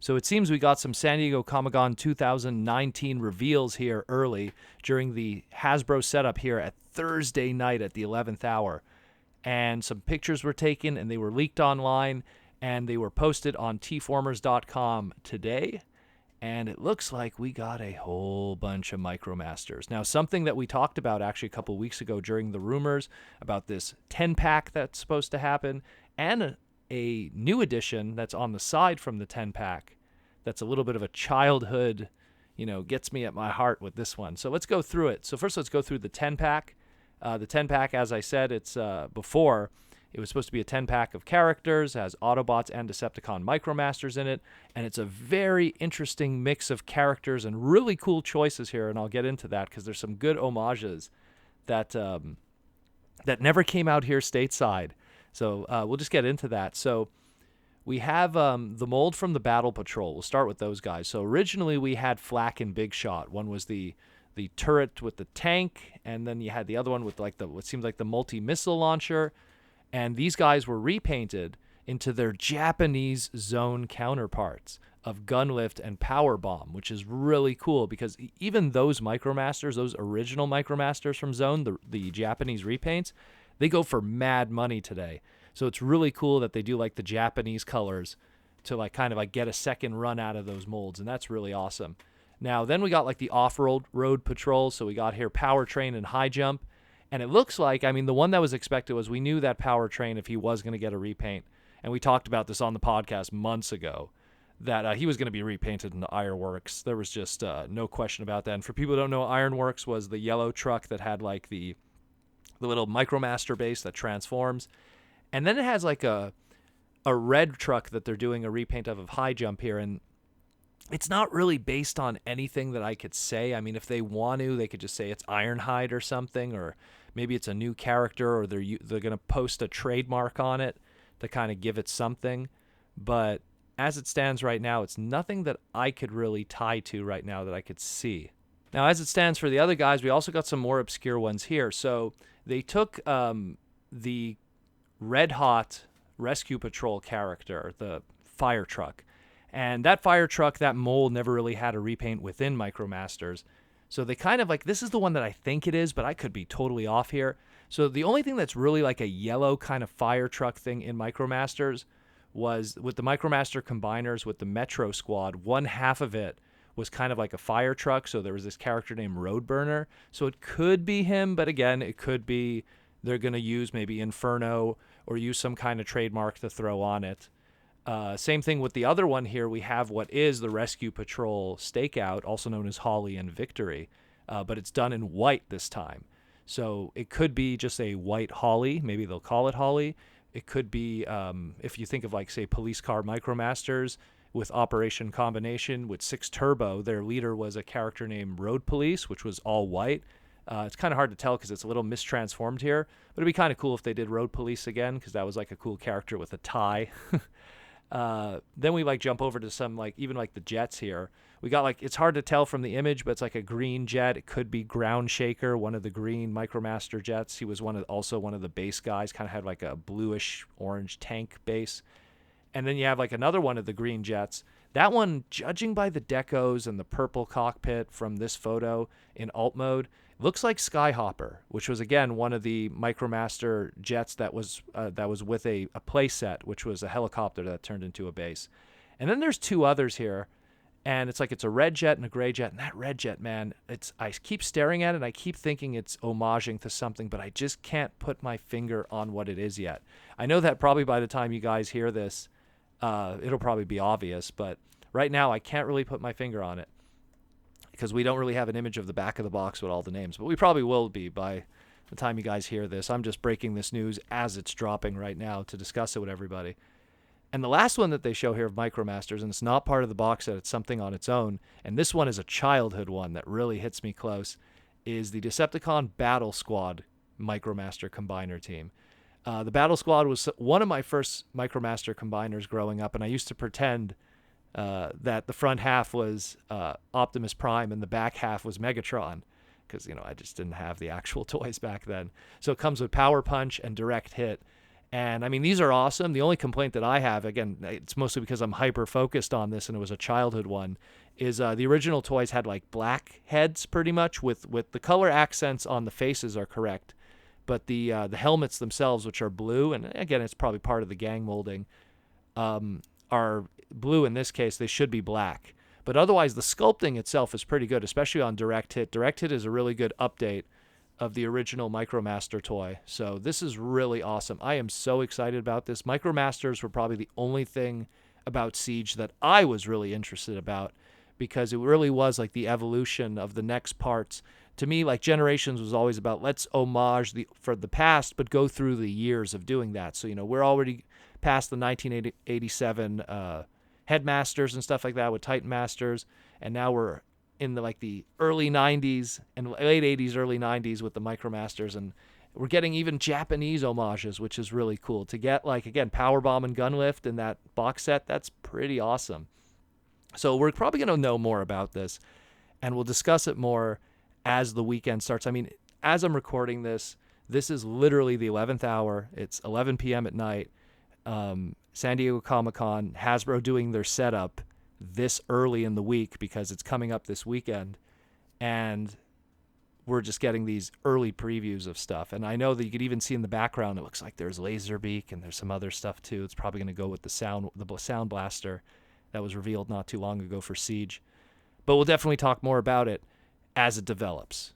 So it seems we got some San Diego Comic-Con 2019 reveals here early during the Hasbro setup here at Thursday night at the 11th hour. And some pictures were taken and they were leaked online and they were posted on tformers.com today. And it looks like we got a whole bunch of Micromasters. Now, something that we talked about actually a couple weeks ago during the rumors about this 10-pack that's supposed to happen, and a new edition that's on the side from the 10-pack that's a little bit of a childhood, gets me at my heart with this one. So let's go through it. So first, let's go through the 10-pack. The 10-pack, as I said, it's before. It was supposed to be a 10-pack of characters, has Autobots and Decepticon Micromasters in it, and it's a very interesting mix of characters and really cool choices here, and I'll get into that because there's some good homages that never came out here stateside. So we'll just get into that. So we have the mold from the Battle Patrol. We'll start with those guys. So originally we had Flak and Big Shot. One was the turret with the tank, and then you had the other one with what seems like the multi-missile launcher. And these guys were repainted into their Japanese zone counterparts of Gunlift and Powerbomb, which is really cool because even those Micromasters, those original Micromasters from Zone, the Japanese repaints, they go for mad money today. So it's really cool that they do like the Japanese colors to get a second run out of those molds, and that's really awesome. Now, then we got like the off-road patrol. So we got here Powertrain and High Jump. And it looks like, the one that was expected was we knew that Powertrain, if he was going to get a repaint, and we talked about this on the podcast months ago, that he was going to be repainted into Ironworks. There was just no question about that. And for people who don't know, Ironworks was the yellow truck that had like the little Micromaster base that transforms. And then it has like a red truck that they're doing a repaint of High Jump here. And it's not really based on anything that I could say. If they want to, they could just say it's Ironhide or something, or maybe it's a new character, or they're going to post a trademark on it to kind of give it something. But as it stands right now, it's nothing that I could really tie to right now that I could see. Now, as it stands for the other guys, we also got some more obscure ones here. So they took the Red Hot Rescue Patrol character, the fire truck. And that fire truck, that mold, never really had a repaint within Micromasters. So they kind of this is the one that I think it is, but I could be totally off here. So the only thing that's really like a yellow kind of fire truck thing in Micromasters was with the Micromaster combiners with the Metro Squad, one half of it was kind of like a fire truck. So there was this character named Roadburner. So it could be him, but again, it could be they're going to use maybe Inferno or use some kind of trademark to throw on it. Same thing with the other one here. We have what is the Rescue Patrol Stakeout, also known as Holly and Victory, but it's done in white this time. So it could be just a white Holly. Maybe they'll call it Holly. It could be, if you think of say Police Car Micromasters with Operation Combination with 6 Turbo, their leader was a character named Road Police, which was all white. It's kind of hard to tell because it's a little mistransformed here, but it'd be kind of cool if they did Road Police again because that was like a cool character with a tie. Then we jump over to some even the jets here. We got it's hard to tell from the image, but it's like a green jet. It could be Groundshaker, one of the green Micromaster jets. He was also one of the base guys, kind of had like a bluish orange tank base. And then you have another one of the green jets. That one, judging by the decos and the purple cockpit from this photo in alt mode, looks like Skyhopper, which was again one of the Micromaster jets that was with a play set, which was a helicopter that turned into a base. And then there's 2 others here, and it's a red jet and a gray jet. And that red jet, man, I keep staring at it and I keep thinking it's homaging to something, but I just can't put my finger on what it is yet. I know that probably by the time you guys hear this, it'll probably be obvious, but right now I can't really put my finger on it because we don't really have an image of the back of the box with all the names, but we probably will be by the time you guys hear this. I'm just breaking this news as it's dropping right now to discuss it with everybody. And the last one that they show here of Micromasters, and it's not part of the box set, it's something on its own, and this one is a childhood one that really hits me close, is the Decepticon Battle Squad Micromaster Combiner team. The Battle Squad was one of my first Micromaster combiners growing up, and I used to pretend that the front half was Optimus Prime and the back half was Megatron, because I just didn't have the actual toys back then. So it comes with Power Punch and Direct Hit, And I mean, these are awesome. The only complaint that I have, again, it's mostly because I'm hyper focused on this and it was a childhood one, is the original toys had like black heads pretty much with the color accents on the faces are correct. But the helmets themselves, which are blue, and again, it's probably part of the gang molding, are blue in this case. They should be black. But otherwise, the sculpting itself is pretty good, especially on Direct Hit. Direct Hit is a really good update of the original Micromaster toy. So this is really awesome. I am so excited about this. Micromasters were probably the only thing about Siege that I was really interested about, because it really was like the evolution of the next parts. To me, like Generations was always about let's homage for the past, but go through the years of doing that. So, we're already past the 1987 Headmasters and stuff like that with Titan Masters, and now we're in the early 90s and late 80s, early 90s with the Micromasters, and we're getting even Japanese homages, which is really cool. To get, again, Powerbomb and Gunlift in that box set, that's pretty awesome. So we're probably going to know more about this, and we'll discuss it more as the weekend starts. I mean, as I'm recording this, this is literally the 11th hour. It's 11 p.m. at night. San Diego Comic-Con, Hasbro doing their setup this early in the week because it's coming up this weekend, and we're just getting these early previews of stuff. And I know that you could even see in the background, it looks like there's Laserbeak and there's some other stuff too. It's probably going to go with the sound blaster that was revealed not too long ago for Siege. But we'll definitely talk more about it as it develops.